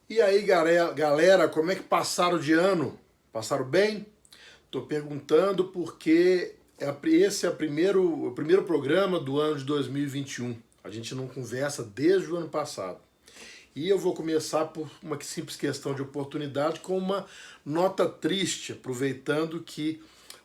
E aí, galera, como é que passaram de ano? Passaram bem? Tô perguntando porque esse é o primeiro programa do ano de 2021. A gente não conversa desde o ano passado. E eu vou começar por uma simples questão de oportunidade com uma nota triste, aproveitando que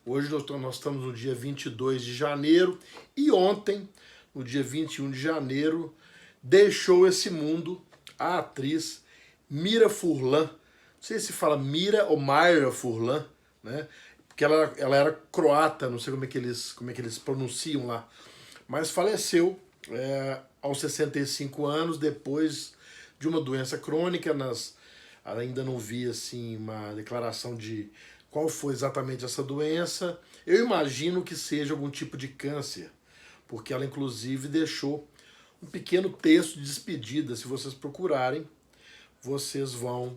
hoje nós estamos no dia 22 de janeiro e ontem, no dia 21 de janeiro, deixou esse mundo a atriz Mira Furlan. Não sei se fala Mira ou Mayra Furlan, né? Porque ela era croata, não sei como é que eles pronunciam lá. Mas faleceu aos 65 anos, depois de uma doença crônica. Ainda não vi assim uma declaração de qual foi exatamente essa doença. Eu imagino que seja algum tipo de câncer, porque ela inclusive deixou um pequeno texto de despedida. Se vocês procurarem, vocês vão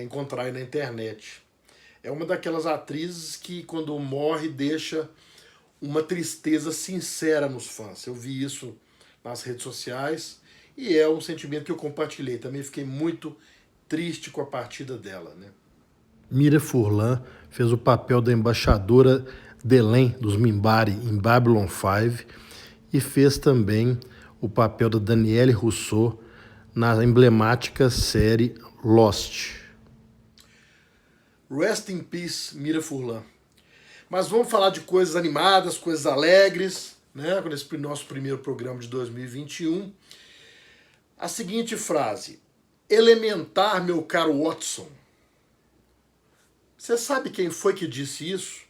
encontrar aí na internet. É uma daquelas atrizes que, quando morre, deixa uma tristeza sincera nos fãs. Eu vi isso nas redes sociais e é um sentimento que eu compartilhei. Também fiquei muito triste com a partida dela, né? Mira Furlan fez o papel da embaixadora Delenn dos Minbari em Babylon 5 e fez também o papel da Danielle Rousseau na emblemática série Lost. Rest in Peace, Mira Furlan. Mas vamos falar de coisas animadas, coisas alegres, né? Nesse nosso primeiro programa de 2021. A seguinte frase: elementar, meu caro Watson. Você sabe quem foi que disse isso?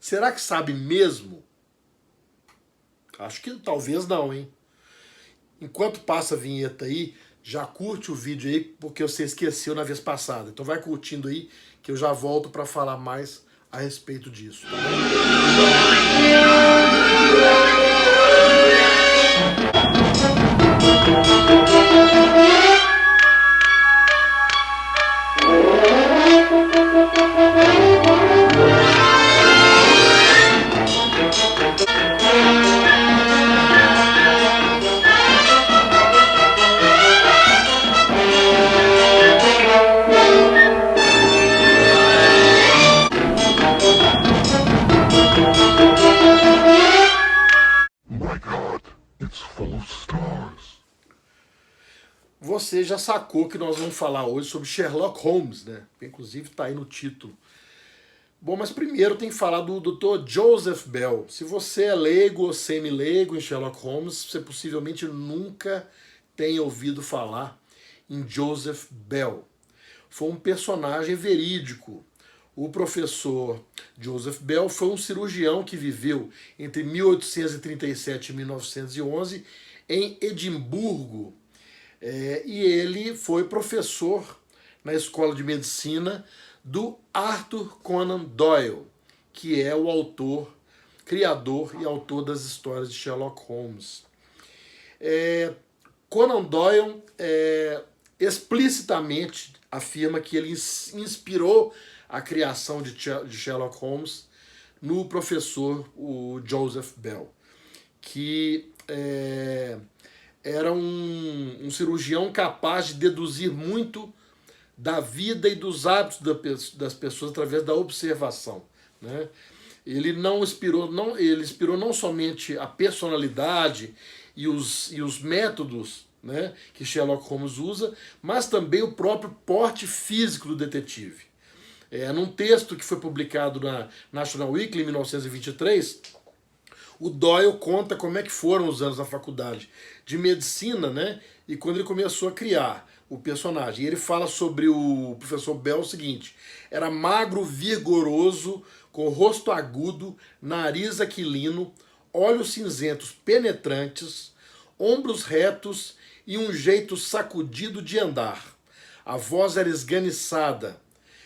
Será que sabe mesmo? Acho que talvez não, hein? Enquanto passa a vinheta aí, já curte o vídeo aí, porque você esqueceu na vez passada. Então vai curtindo aí, que eu já volto para falar mais a respeito disso. Tá Você já sacou que nós vamos falar hoje sobre Sherlock Holmes, né? Inclusive está aí no título. Bom, mas primeiro tem que falar do Dr. Joseph Bell. Se você é leigo ou semi-leigo em Sherlock Holmes, você possivelmente nunca tenha ouvido falar em Joseph Bell. Foi um personagem verídico. O professor Joseph Bell foi um cirurgião que viveu entre 1837 e 1911 em Edimburgo. E ele foi professor na Escola de Medicina do Arthur Conan Doyle, que é o autor, criador e autor das histórias de Sherlock Holmes. Conan Doyle explicitamente afirma que ele inspirou a criação de Sherlock Holmes no professor o Joseph Bell, que era um cirurgião capaz de deduzir muito da vida e dos hábitos das pessoas através da observação, né? Ele inspirou não somente a personalidade e os métodos, né, que Sherlock Holmes usa, mas também o próprio porte físico do detetive. Num texto que foi publicado na National Weekly em 1923, o Doyle conta como é que foram os anos na faculdade de medicina, né? E quando ele começou a criar o personagem. E ele fala sobre o professor Bell o seguinte: era magro, vigoroso, com rosto agudo, nariz aquilino, olhos cinzentos penetrantes, ombros retos e um jeito sacudido de andar. A voz era esganiçada.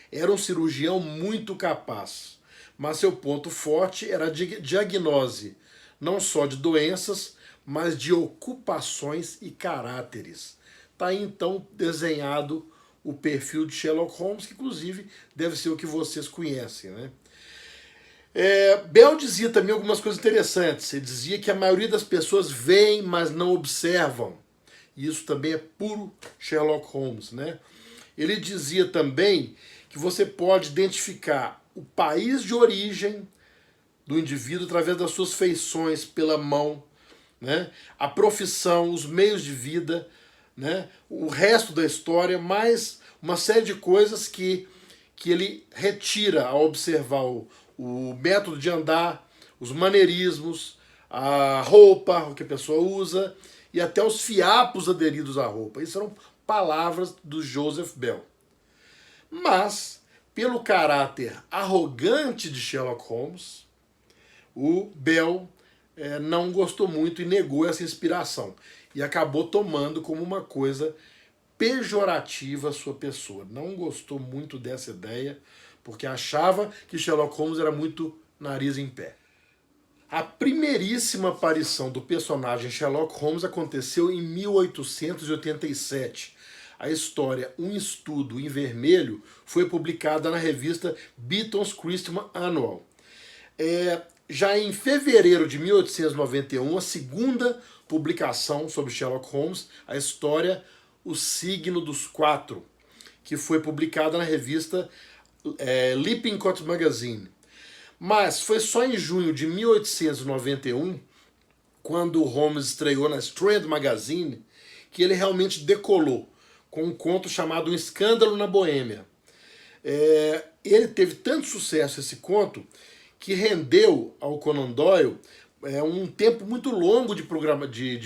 Era um cirurgião muito capaz. Mas seu ponto forte era a diagnose, não só de doenças, mas de ocupações e caráteres. Está aí então desenhado o perfil de Sherlock Holmes, que inclusive deve ser o que vocês conhecem, né? Bell dizia também algumas coisas interessantes. Ele dizia que a maioria das pessoas veem, mas não observam. e isso também é puro Sherlock Holmes, né? Ele dizia também que você pode identificar o país de origem do indivíduo através das suas feições pela mão, né? A profissão, os meios de vida, né? O resto da história, mais uma série de coisas que ele retira ao observar o método de andar, os maneirismos, a roupa, o que a pessoa usa e até os fiapos aderidos à roupa. Isso eram palavras do Joseph Bell. Mas, pelo caráter arrogante de Sherlock Holmes, o Bell não gostou muito e negou essa inspiração. E acabou tomando como uma coisa pejorativa a sua pessoa. Não gostou muito dessa ideia, porque achava que Sherlock Holmes era muito nariz em pé. A primeiríssima aparição do personagem Sherlock Holmes aconteceu em 1887. A história Um Estudo em Vermelho foi publicada na revista Beaton's Christmas Annual. Já em fevereiro de 1891, a segunda publicação sobre Sherlock Holmes, a história O Signo dos Quatro, que foi publicada na revista Lippincott Magazine. Mas foi só em junho de 1891, quando Holmes estreou na Strand Magazine, que ele realmente decolou, com um conto chamado Um Escândalo na Boêmia. Ele teve tanto sucesso, esse conto, que rendeu ao Conan Doyle um tempo muito longo de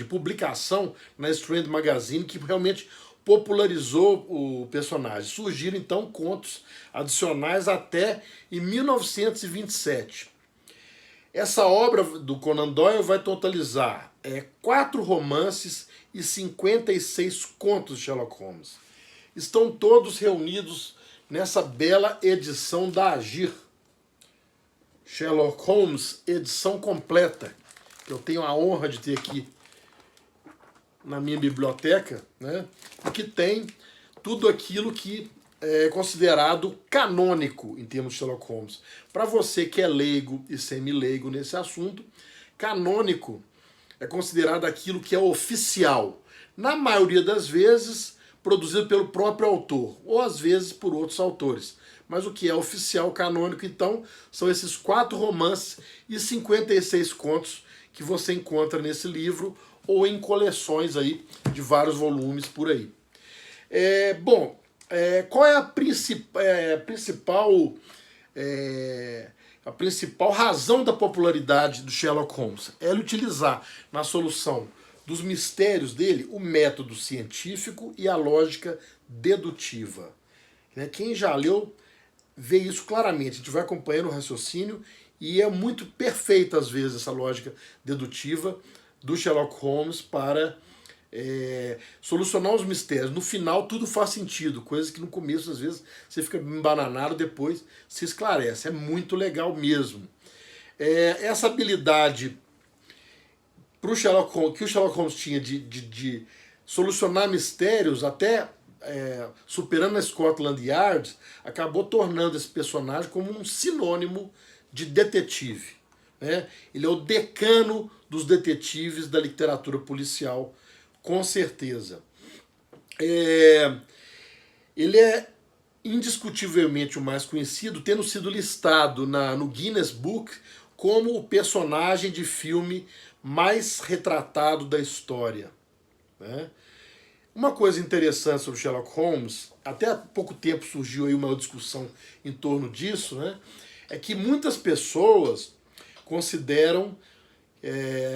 publicação na Strand Magazine, que realmente popularizou o personagem. Surgiram então contos adicionais até em 1927. Essa obra do Conan Doyle vai totalizar 4 romances e 56 contos de Sherlock Holmes. Estão todos reunidos nessa bela edição da Agir. Sherlock Holmes, edição completa, que eu tenho a honra de ter aqui na minha biblioteca, né? E que tem tudo aquilo que é considerado canônico em termos de Sherlock Holmes. Para você que é leigo e semi-leigo nesse assunto, canônico é considerado aquilo que é oficial. Na maioria das vezes, produzido pelo próprio autor, ou às vezes por outros autores. Mas o que é oficial, canônico, então, são esses 4 romances e 56 contos que você encontra nesse livro ou em coleções aí de vários volumes por aí. Qual é a principal razão da popularidade do Sherlock Holmes? É ele utilizar na solução dos mistérios dele o método científico e a lógica dedutiva. Quem já leu vê isso claramente, a gente vai acompanhando o raciocínio e é muito perfeita às vezes essa lógica dedutiva do Sherlock Holmes para solucionar os mistérios. No final tudo faz sentido, coisas que no começo às vezes você fica embananado, depois se esclarece. É muito legal mesmo. Essa habilidade pro Sherlock Holmes, que o Sherlock Holmes tinha de solucionar mistérios, até superando a Scotland Yard, acabou tornando esse personagem como um sinônimo de detetive. Ele é o decano dos detetives da literatura policial, com certeza. Ele é indiscutivelmente o mais conhecido, tendo sido listado no Guinness Book como o personagem de filme mais retratado da história. Uma coisa interessante sobre Sherlock Holmes, até há pouco tempo surgiu aí uma discussão em torno disso, é que muitas pessoas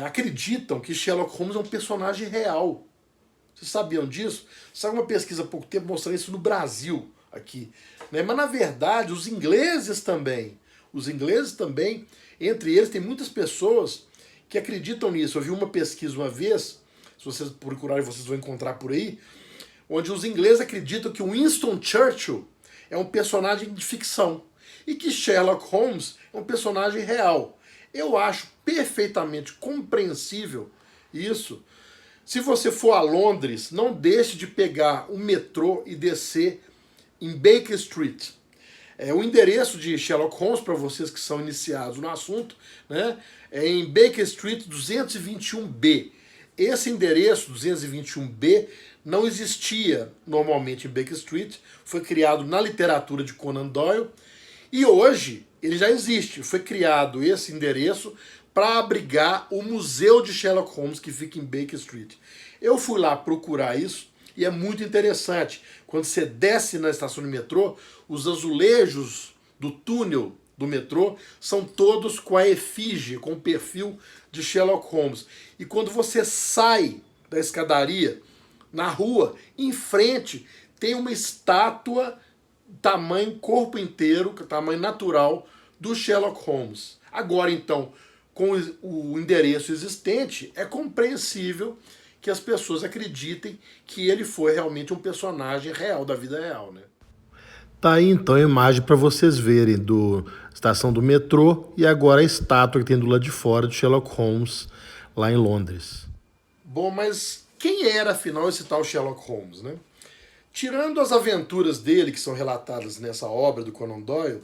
acreditam que Sherlock Holmes é um personagem real. Vocês sabiam disso? Saiu uma pesquisa há pouco tempo mostrando isso no Brasil, aqui. Mas na verdade, os ingleses também, entre eles tem muitas pessoas que acreditam nisso. Eu vi uma pesquisa uma vez, se vocês procurarem vocês vão encontrar por aí, onde os ingleses acreditam que Winston Churchill é um personagem de ficção e que Sherlock Holmes é um personagem real. Eu acho perfeitamente compreensível isso. Se você for a Londres, não deixe de pegar o metrô e descer em Baker Street. O endereço de Sherlock Holmes, para vocês que são iniciados no assunto, é em Baker Street 221B. Esse endereço, 221B, não existia normalmente em Baker Street, foi criado na literatura de Conan Doyle, e hoje ele já existe. Foi criado esse endereço para abrigar o Museu de Sherlock Holmes, que fica em Baker Street. Eu fui lá procurar isso, e é muito interessante. Quando você desce na estação de metrô, os azulejos do túnel do metrô são todos com a efígie, com o perfil de Sherlock Holmes. E quando você sai da escadaria, na rua, em frente, tem uma estátua tamanho corpo inteiro, tamanho natural, do Sherlock Holmes. Agora, então, com o endereço existente, é compreensível que as pessoas acreditem que ele foi realmente um personagem real, da vida real, né? Tá aí então a imagem para vocês verem do estação do metrô e agora a estátua que tem do lado de fora de Sherlock Holmes lá em Londres. Bom, mas quem era afinal esse tal Sherlock Holmes, né? Tirando as aventuras dele que são relatadas nessa obra do Conan Doyle,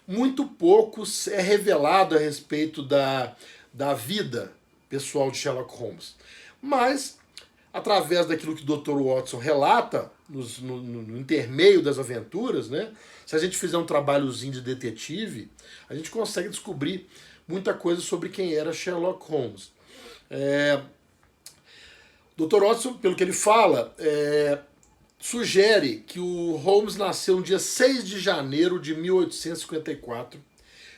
muito pouco é revelado a respeito da vida pessoal de Sherlock Holmes. Mas, através daquilo que o Dr. Watson relata no intermeio das aventuras, né? Se a gente fizer um trabalhozinho de detetive, a gente consegue descobrir muita coisa sobre quem era Sherlock Holmes. Dr. Watson, pelo que ele fala, sugere que o Holmes nasceu no dia 6 de janeiro de 1854,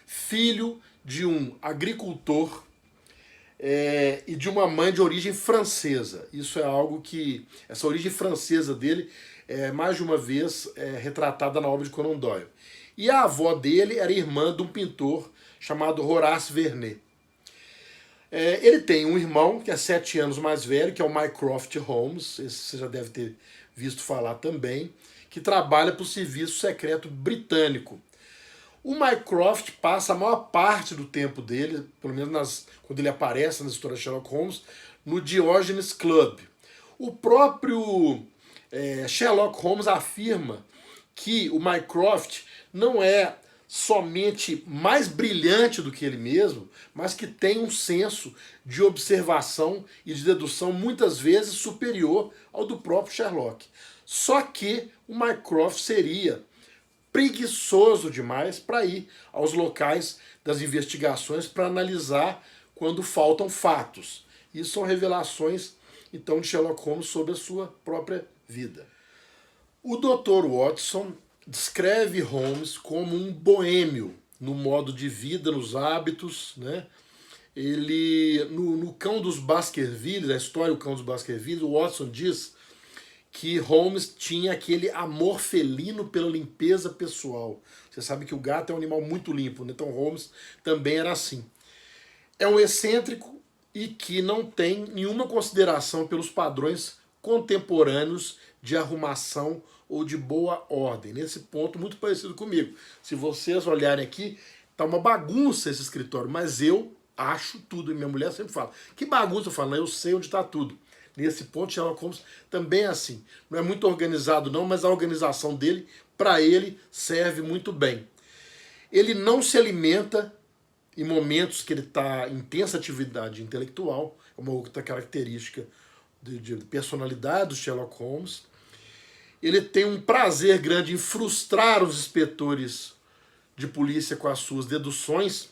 filho de um agricultor e de uma mãe de origem francesa. Isso é algo que... Essa origem francesa dele é, mais de uma vez, retratada na obra de Conan Doyle. E a avó dele era irmã de um pintor chamado Horace Vernet. Ele tem um irmão que é 7 anos mais velho, que é o Mycroft Holmes, esse você já deve ter visto falar também, que trabalha para o Serviço Secreto Britânico. O Mycroft passa a maior parte do tempo dele, pelo menos quando ele aparece nas histórias de Sherlock Holmes, no Diogenes Club. O próprio Sherlock Holmes afirma que o Mycroft não é somente mais brilhante do que ele mesmo, mas que tem um senso de observação e de dedução muitas vezes superior ao do próprio Sherlock. Só que o Mycroft seria preguiçoso demais para ir aos locais das investigações para analisar quando faltam fatos. Isso são revelações, então, de Sherlock Holmes sobre a sua própria vida. O Dr. Watson descreve Holmes como um boêmio no modo de vida, nos hábitos, né? Ele, no Cão dos Baskervilles, a história do Cão dos Baskervilles, o Watson diz que Holmes tinha aquele amor felino pela limpeza pessoal. Você sabe que o gato é um animal muito limpo, né? Então Holmes também era assim. É um excêntrico e que não tem nenhuma consideração pelos padrões contemporâneos de arrumação ou de boa ordem. Nesse ponto, muito parecido comigo. Se vocês olharem aqui, tá uma bagunça esse escritório, mas eu acho tudo. E minha mulher sempre fala, que bagunça? Eu falo, não, eu sei onde está tudo. Nesse ponto, Sherlock Holmes também é assim. Não é muito organizado não, mas a organização dele, para ele, serve muito bem. Ele não se alimenta em momentos que ele está em intensa atividade intelectual, é uma outra característica de personalidade do Sherlock Holmes. Ele tem um prazer grande em frustrar os inspetores de polícia com as suas deduções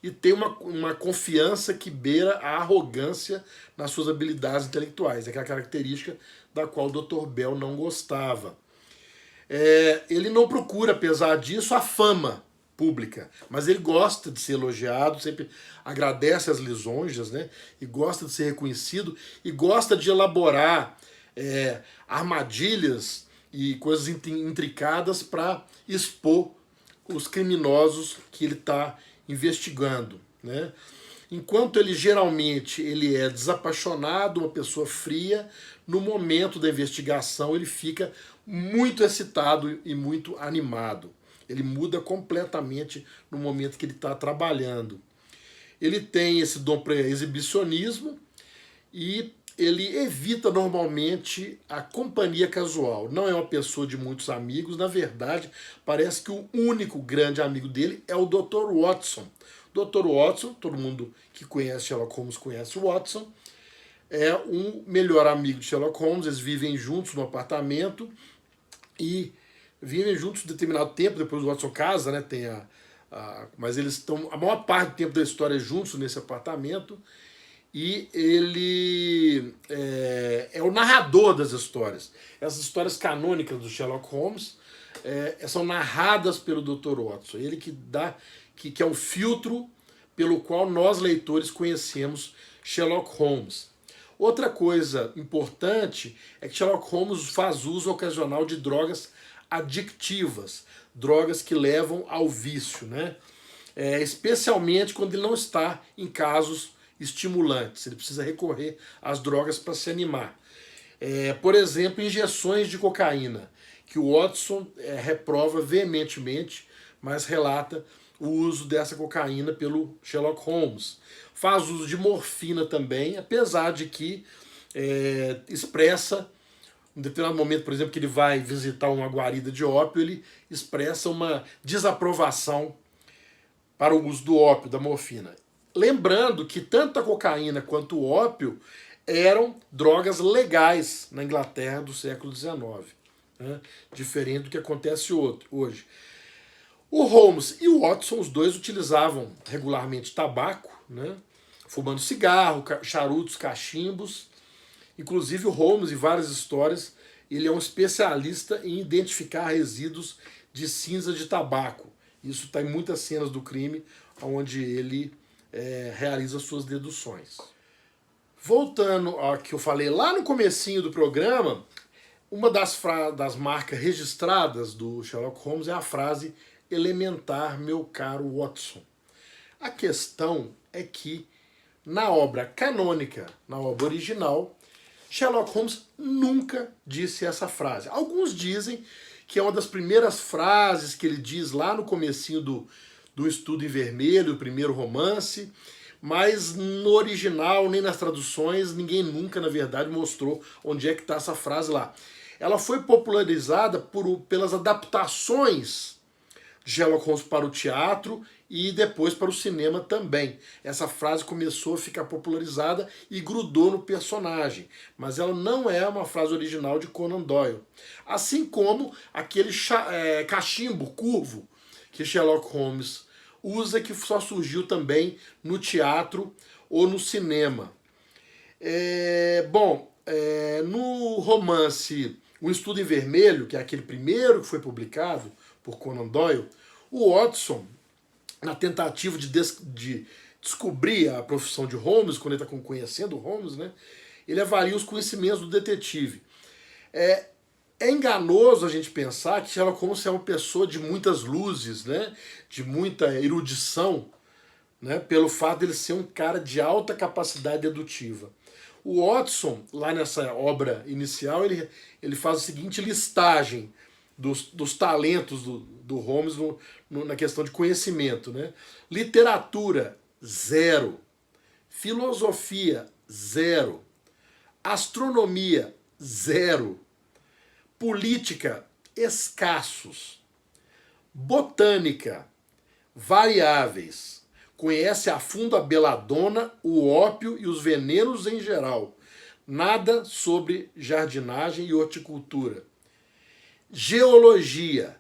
e tem uma confiança que beira a arrogância nas suas habilidades intelectuais. É aquela característica da qual o Dr. Bell não gostava. Ele não procura, apesar disso, a fama pública, mas ele gosta de ser elogiado, sempre agradece as lisonjas, né? E gosta de ser reconhecido e gosta de elaborar armadilhas e coisas intricadas para expor os criminosos que ele está investigando, né? Enquanto ele geralmente é desapaixonado, uma pessoa fria, no momento da investigação ele fica muito excitado e muito animado. Ele muda completamente no momento que ele está trabalhando. Ele tem esse dom para exibicionismo e ele evita normalmente a companhia casual. Não é uma pessoa de muitos amigos. Na verdade, parece que o único grande amigo dele é o Dr. Watson. Dr. Watson, todo mundo que conhece Sherlock Holmes conhece o Watson, é um melhor amigo de Sherlock Holmes, eles vivem juntos no apartamento e vivem juntos um determinado tempo, depois o Watson casa, né? Mas eles estão a maior parte do tempo da história juntos nesse apartamento, e ele é o narrador das histórias. Essas histórias canônicas do Sherlock Holmes são narradas pelo Dr. Watson. Ele que é o filtro pelo qual nós, leitores, conhecemos Sherlock Holmes. Outra coisa importante é que Sherlock Holmes faz uso ocasional de drogas adictivas, drogas que levam ao vício, né? Especialmente quando ele não está em casos estimulantes, ele precisa recorrer às drogas para se animar. Por exemplo, injeções de cocaína, que o Watson reprova veementemente, mas relata o uso dessa cocaína pelo Sherlock Holmes. Faz uso de morfina também, apesar de que expressa, em determinado momento, por exemplo, que ele vai visitar uma guarida de ópio, ele expressa uma desaprovação para o uso do ópio, da morfina. Lembrando que tanto a cocaína quanto o ópio eram drogas legais na Inglaterra do século XIX, né? Diferente do que acontece hoje. O Holmes e o Watson, os dois utilizavam regularmente tabaco, né? Fumando cigarro, charutos, cachimbos. Inclusive o Holmes, em várias histórias, ele é um especialista em identificar resíduos de cinza de tabaco. Isso está em muitas cenas do crime, onde ele realiza suas deduções. Voltando ao que eu falei lá no comecinho do programa, uma das marcas registradas do Sherlock Holmes é a frase elementar, meu caro Watson. A questão é que na obra canônica, na obra original, Sherlock Holmes nunca disse essa frase. Alguns dizem que é uma das primeiras frases que ele diz lá no comecinho do Estudo em Vermelho, o primeiro romance, mas no original, nem nas traduções, ninguém nunca, na verdade, mostrou onde é que está essa frase lá. Ela foi popularizada pelas adaptações de Sherlock Holmes para o teatro e depois para o cinema também. Essa frase começou a ficar popularizada e grudou no personagem, mas ela não é uma frase original de Conan Doyle. Assim como aquele cachimbo curvo que Sherlock Holmes usa, que só surgiu também no teatro ou no cinema. No romance O Estudo em Vermelho, que é aquele primeiro que foi publicado por Conan Doyle, o Watson, na tentativa de descobrir a profissão de Holmes, quando ele está conhecendo Holmes, né, ele avalia os conhecimentos do detetive. É enganoso a gente pensar que Sherlock Holmes é uma pessoa de muitas luzes, né, de muita erudição, né, pelo fato de ele ser um cara de alta capacidade dedutiva. O Watson, lá nessa obra inicial, ele faz a seguinte listagem dos talentos do Holmes na questão de conhecimento, né? Literatura, 0. Filosofia, 0. Astronomia, 0. Política, escassos. Botânica, variáveis. Conhece a fundo a beladona, o ópio e os venenos em geral. Nada sobre jardinagem e horticultura. Geologia,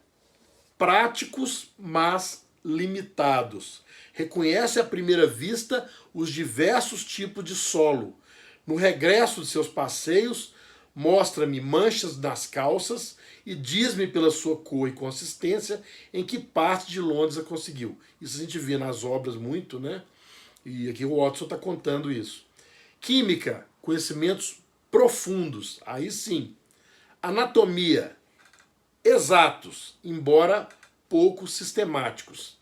práticos, mas limitados. Reconhece à primeira vista os diversos tipos de solo. No regresso de seus passeios, mostra-me manchas nas calças e diz-me pela sua cor e consistência em que parte de Londres a conseguiu. Isso a gente vê nas obras muito, né? E aqui o Watson está contando isso. Química, conhecimentos profundos, aí sim. Anatomia, exatos, embora pouco sistemáticos.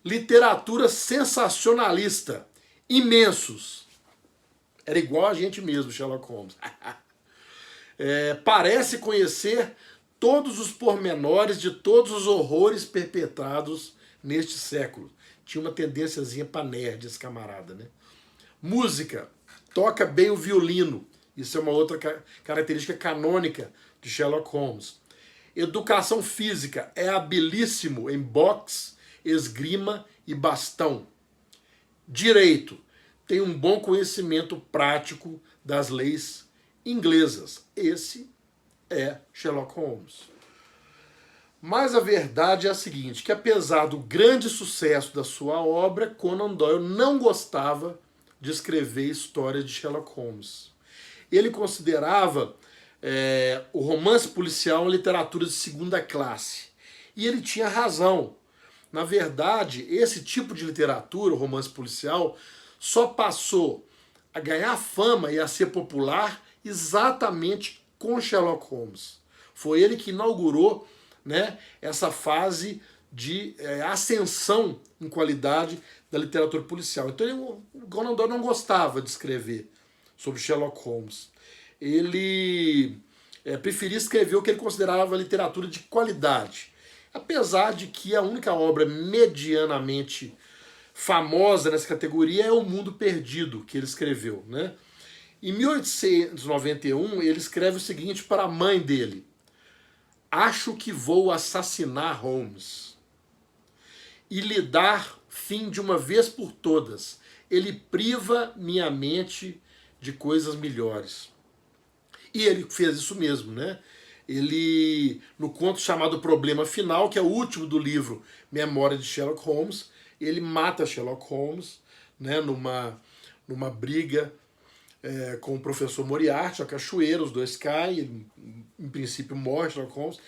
Literatura sensacionalista, imensos. Era igual a gente mesmo, Sherlock Holmes. Parece conhecer todos os pormenores de todos os horrores perpetrados neste século. Tinha uma tendênciazinha para nerd esse camarada, né? Música, toca bem o violino. Isso é uma outra característica canônica de Sherlock Holmes. Educação física, é habilíssimo em boxe, esgrima e bastão. Direito, tem um bom conhecimento prático das leis inglesas. Esse é Sherlock Holmes. Mas a verdade é a seguinte, que apesar do grande sucesso da sua obra, Conan Doyle não gostava de escrever histórias de Sherlock Holmes. Ele considerava o romance policial uma literatura de segunda classe. E ele tinha razão. Na verdade, esse tipo de literatura, o romance policial, só passou a ganhar fama e a ser popular exatamente com Sherlock Holmes. Foi ele que inaugurou, né, essa fase de ascensão em qualidade da literatura policial. Então o Conan Doyle não gostava de escrever sobre Sherlock Holmes. Ele preferia escrever o que ele considerava literatura de qualidade. Apesar de que a única obra medianamente famosa nessa categoria é O Mundo Perdido, que ele escreveu, né? Em 1891, ele escreve o seguinte para a mãe dele: acho que vou assassinar Holmes e lhe dar fim de uma vez por todas. Ele priva minha mente de coisas melhores. E ele fez isso mesmo, né? Ele, no conto chamado Problema Final, que é o último do livro Memória de Sherlock Holmes, ele mata Sherlock Holmes, né, numa briga com o professor Moriarty, a cachoeira, os dois caem, ele, em princípio morre Sherlock Holmes,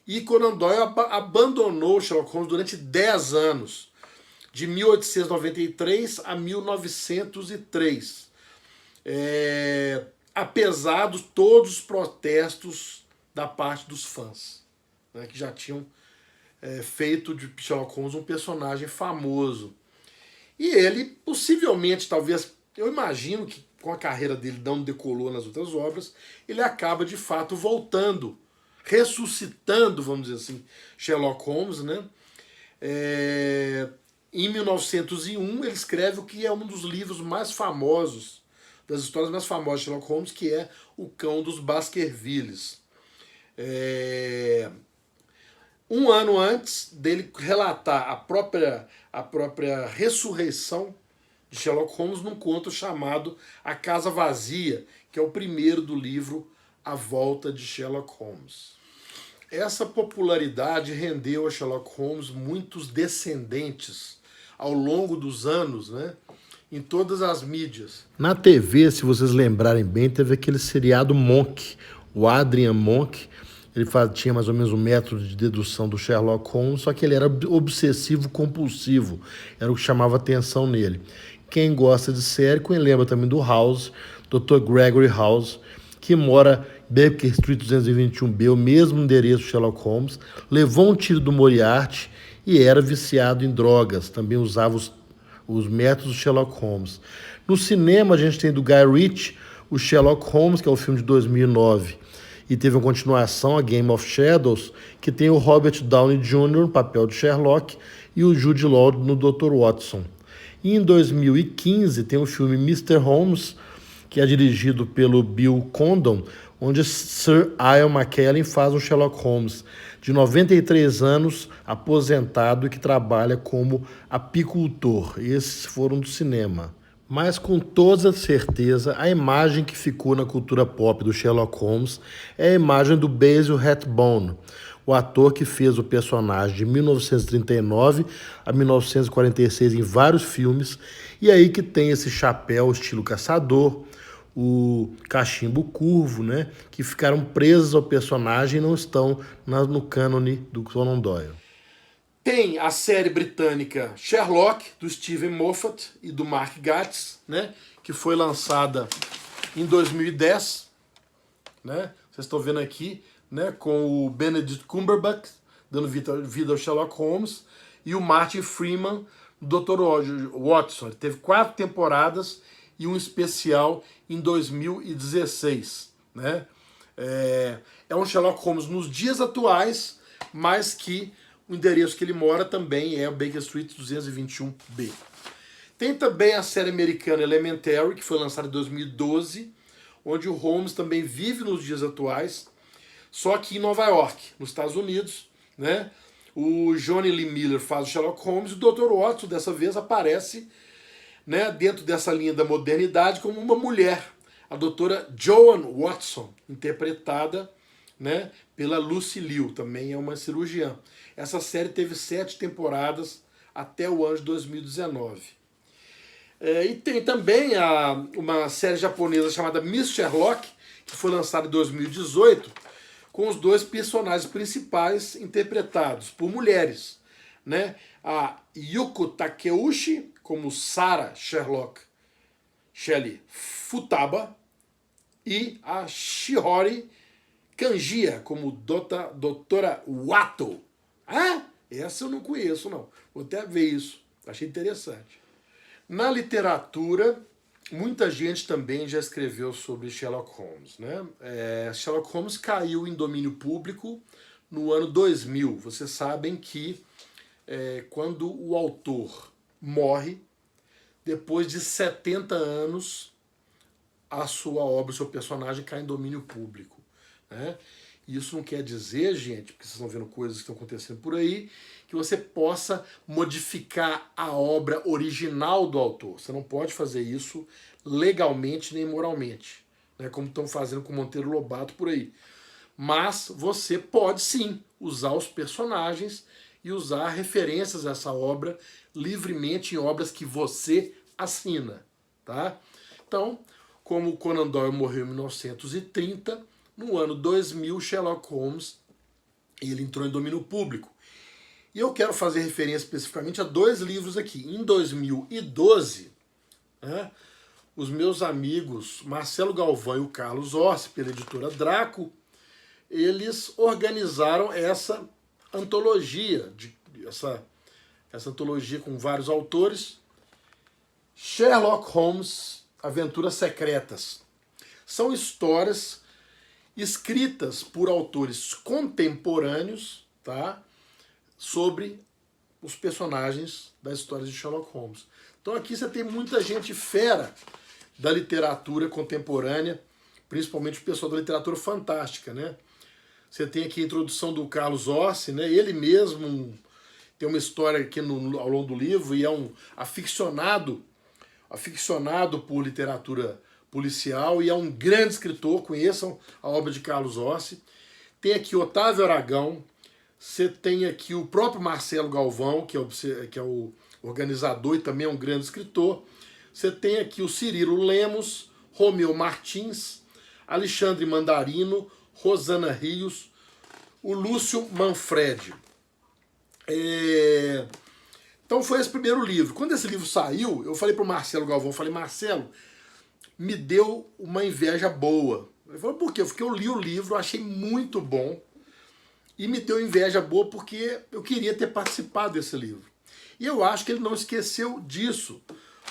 e Conan Doyle abandonou Sherlock Holmes durante 10 anos, de 1893 a 1903, apesar de todos os protestos da parte dos fãs, né, que já tinham feito de Sherlock Holmes um personagem famoso. E ele, possivelmente, talvez, eu imagino que com a carreira dele não decolou nas outras obras, ele acaba, de fato, voltando, ressuscitando, vamos dizer assim, Sherlock Holmes, né? Em 1901, ele escreve o que é um dos livros mais famosos, das histórias mais famosas de Sherlock Holmes, que é O Cão dos Baskervilles. Um ano antes dele relatar a própria ressurreição de Sherlock Holmes num conto chamado A Casa Vazia, que é o primeiro do livro A Volta de Sherlock Holmes. Essa popularidade rendeu a Sherlock Holmes muitos descendentes ao longo dos anos, né, em todas as mídias. Na TV, se vocês lembrarem bem, teve aquele seriado Monk, o Adrian Monk. Ele tinha mais ou menos um método de dedução do Sherlock Holmes, só que ele era obsessivo compulsivo, era o que chamava atenção nele. Quem gosta de série, quem lembra também do House, Dr. Gregory House, que mora em Baker Street 221B, o mesmo endereço do Sherlock Holmes, levou um tiro do Moriarty e era viciado em drogas, também usava os métodos do Sherlock Holmes. No cinema a gente tem do Guy Ritchie, o Sherlock Holmes, que é o filme de 2009, e teve uma continuação, a Game of Shadows, que tem o Robert Downey Jr. no papel de Sherlock e o Jude Law no Dr. Watson. E em 2015 tem o filme Mr. Holmes, que é dirigido pelo Bill Condon, onde Sir Ian McKellen faz um Sherlock Holmes de 93 anos, aposentado e que trabalha como apicultor. Esses foram do cinema. Mas com toda certeza, a imagem que ficou na cultura pop do Sherlock Holmes é a imagem do Basil Rathbone, o ator que fez o personagem de 1939 a 1946 em vários filmes, e aí que tem esse chapéu estilo caçador, o cachimbo curvo, né, que ficaram presos ao personagem e não estão no cânone do Conan Doyle. Tem a série britânica Sherlock, do Stephen Moffat e do Mark Gatiss, né, que foi lançada em 2010. Né, vocês estão vendo aqui, né, com o Benedict Cumberbatch dando vida ao Sherlock Holmes e o Martin Freeman, do Dr. Watson. Ele teve 4 temporadas e um especial em 2016. Né. É um Sherlock Holmes nos dias atuais, mas que o endereço que ele mora também é o Baker Street 221B. Tem também a série americana Elementary, que foi lançada em 2012, onde o Holmes também vive nos dias atuais, só que em Nova York, nos Estados Unidos. Né? O Johnny Lee Miller faz o Sherlock Holmes e o Dr. Watson, dessa vez, aparece, né, dentro dessa linha da modernidade como uma mulher, a doutora Joan Watson, interpretada, né, pela Lucy Liu, também é uma cirurgiã. Essa série teve 7 temporadas até o ano de 2019. E tem também uma série japonesa chamada Miss Sherlock, que foi lançada em 2018, com os 2 personagens principais interpretados por mulheres, né? A Yuko Takeuchi como Sarah Sherlock Shelley Futaba e a Shiori Kanjiya como Doutora Wato. Ah, essa eu não conheço, não. Vou até ver isso. Achei interessante. Na literatura, muita gente também já escreveu sobre Sherlock Holmes, né? Sherlock Holmes caiu em domínio público no ano 2000. Vocês sabem que quando o autor morre, depois de 70 anos, a sua obra, o seu personagem cai em domínio público, né? Isso não quer dizer, gente, porque vocês estão vendo coisas que estão acontecendo por aí, que você possa modificar a obra original do autor. Você não pode fazer isso legalmente nem moralmente, né? Como estão fazendo com Monteiro Lobato por aí. Mas você pode sim usar os personagens e usar referências a essa obra livremente em obras que você assina, tá? Então, como Conan Doyle morreu em 1930, no ano 2000, Sherlock Holmes ele entrou em domínio público. E eu quero fazer referência especificamente a 2 livros aqui. Em 2012, né, os meus amigos Marcelo Galvão e o Carlos Orsi, pela editora Draco, eles organizaram essa antologia, essa antologia com vários autores, Sherlock Holmes, Aventuras Secretas. São histórias escritas por autores contemporâneos, tá, sobre os personagens das histórias de Sherlock Holmes. Então aqui você tem muita gente fera da literatura contemporânea, principalmente o pessoal da literatura fantástica, né? Você tem aqui a introdução do Carlos Orsi, né? Ele mesmo tem uma história aqui ao longo do livro e é um aficionado por literatura policial e é um grande escritor. Conheçam a obra de Carlos Orsi. Tem aqui Otávio Aragão, você tem aqui o próprio Marcelo Galvão, que é o organizador e também é um grande escritor. Você tem aqui o Cirilo Lemos, Romeu Martins, Alexandre Mandarino, Rosana Rios, o Lúcio Manfredi. Então foi esse primeiro livro. Quando esse livro saiu, eu falei para o Marcelo Galvão, Marcelo, me deu uma inveja boa. Ele falou, por quê? Porque eu li o livro, achei muito bom, e me deu inveja boa porque eu queria ter participado desse livro. E eu acho que ele não esqueceu disso,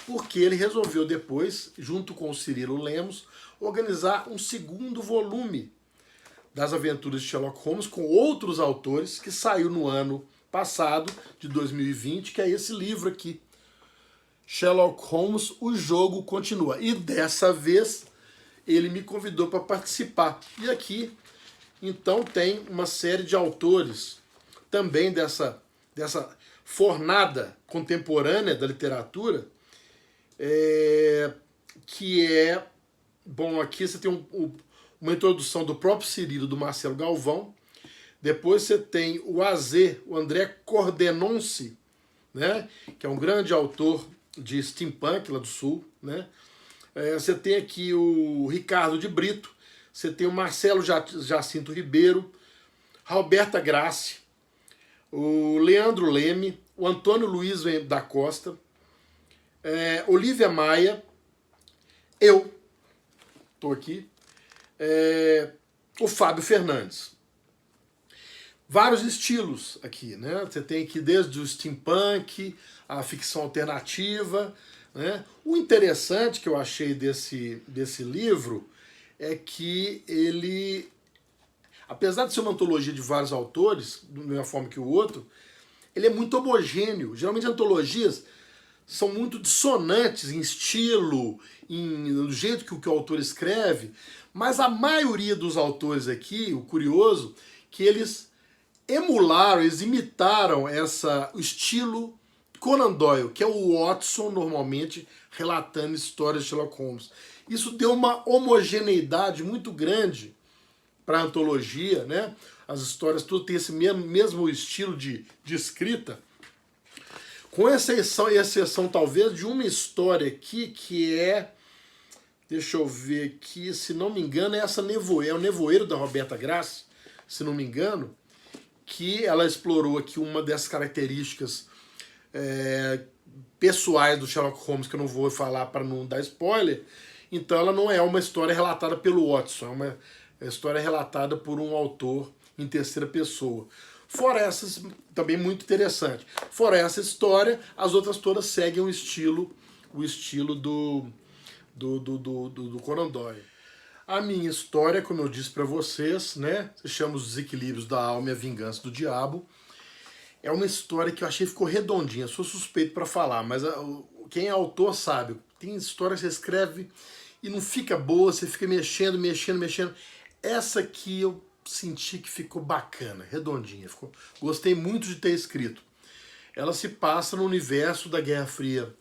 porque ele resolveu depois, junto com o Cirilo Lemos, organizar um segundo volume das aventuras de Sherlock Holmes com outros autores, que saiu no ano passado, de 2020, que é esse livro aqui, Sherlock Holmes, O Jogo Continua. E dessa vez ele me convidou para participar. E aqui, então, tem uma série de autores também dessa fornada contemporânea da literatura, que é... Bom, aqui você tem uma introdução do próprio Cirilo, do Marcelo Galvão. Depois você tem o André Cordenonce, né, que é um grande autor de steampunk lá do Sul, né? Você tem aqui o Ricardo de Brito, você tem o Marcelo Jacinto Ribeiro, Roberta Grassi, o Leandro Leme, o Antônio Luiz da Costa, Olivia Maia, eu estou aqui, o Fábio Fernandes. Vários estilos aqui, né? Você tem aqui desde o steampunk, a ficção alternativa, né? O interessante que eu achei desse livro é que ele, apesar de ser uma antologia de vários autores, da mesma forma que o outro, ele é muito homogêneo. Geralmente antologias são muito dissonantes em estilo, no jeito que o autor escreve, mas a maioria dos autores aqui, o curioso, que eles emularam, eles imitaram o estilo Conan Doyle, que é o Watson normalmente relatando histórias de Sherlock Holmes. Isso deu uma homogeneidade muito grande para a antologia, né? As histórias tudo tem esse mesmo estilo de escrita, com exceção talvez de uma história aqui que é, deixa eu ver aqui, se não me engano, é o Nevoeiro da Roberta Grassi, se não me engano, que ela explorou aqui uma dessas características pessoais do Sherlock Holmes, que eu não vou falar para não dar spoiler. Então ela não é uma história relatada pelo Watson, é uma história relatada por um autor em terceira pessoa. Fora essas, também muito interessante. Fora essa história, as outras todas seguem o estilo do Conan Doyle. A minha história, como eu disse para vocês, né, se chama Os Desequilíbrios da Alma e a Vingança do Diabo. É uma história que eu achei que ficou redondinha. Sou suspeito para falar, mas quem é autor sabe. Tem história que você escreve e não fica boa, você fica mexendo. Essa aqui eu senti que ficou bacana, redondinha. Gostei muito de ter escrito. Ela se passa no universo da Guerra Fria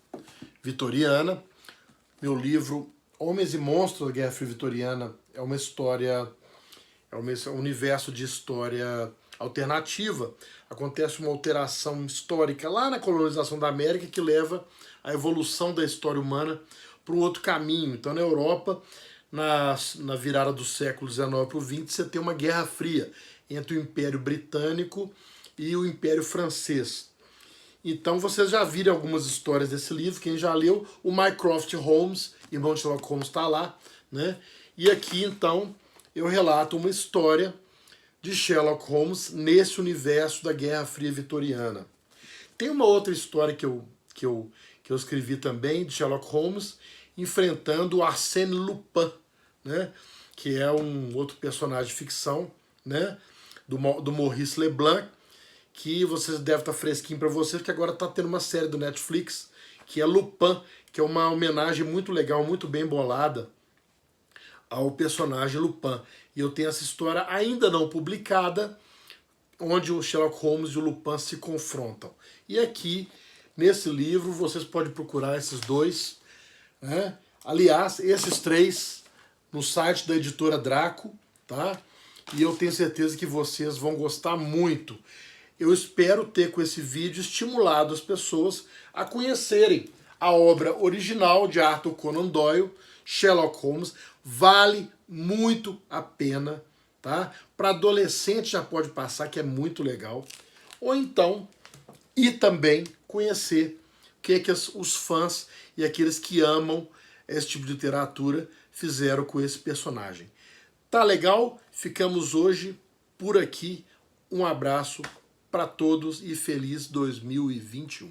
vitoriana. Meu livro Homens e Monstros da Guerra Fria Vitoriana é uma história, um universo de história alternativa. Acontece uma alteração histórica lá na colonização da América que leva a evolução da história humana para um outro caminho. Então, na Europa, na virada do século XIX para o XX, você tem uma guerra fria entre o Império Britânico e o Império Francês. Então, vocês já viram algumas histórias desse livro, quem já leu, o Mycroft Holmes, irmão de Sherlock Holmes, está lá, né? E aqui, então, eu relato uma história de Sherlock Holmes nesse universo da Guerra Fria Vitoriana. Tem uma outra história que eu escrevi também, de Sherlock Holmes, enfrentando o Arsène Lupin, né? Que é um outro personagem de ficção, né? Do Maurice Leblanc, que vocês devem estar fresquinho para vocês, que agora está tendo uma série do Netflix, que é Lupin, que é uma homenagem muito legal, muito bem bolada ao personagem Lupin. E eu tenho essa história ainda não publicada, onde o Sherlock Holmes e o Lupin se confrontam. E aqui, nesse livro, vocês podem procurar esses dois, né? Aliás, esses três, no site da editora Draco, tá? E eu tenho certeza que vocês vão gostar muito. Eu espero ter com esse vídeo estimulado as pessoas a conhecerem a obra original de Arthur Conan Doyle, Sherlock Holmes. Vale muito a pena, tá? Para adolescente já pode passar, que é muito legal. Ou então, e também conhecer o que é que os fãs e aqueles que amam esse tipo de literatura fizeram com esse personagem. Tá legal? Ficamos hoje por aqui. Um abraço para todos e feliz 2021.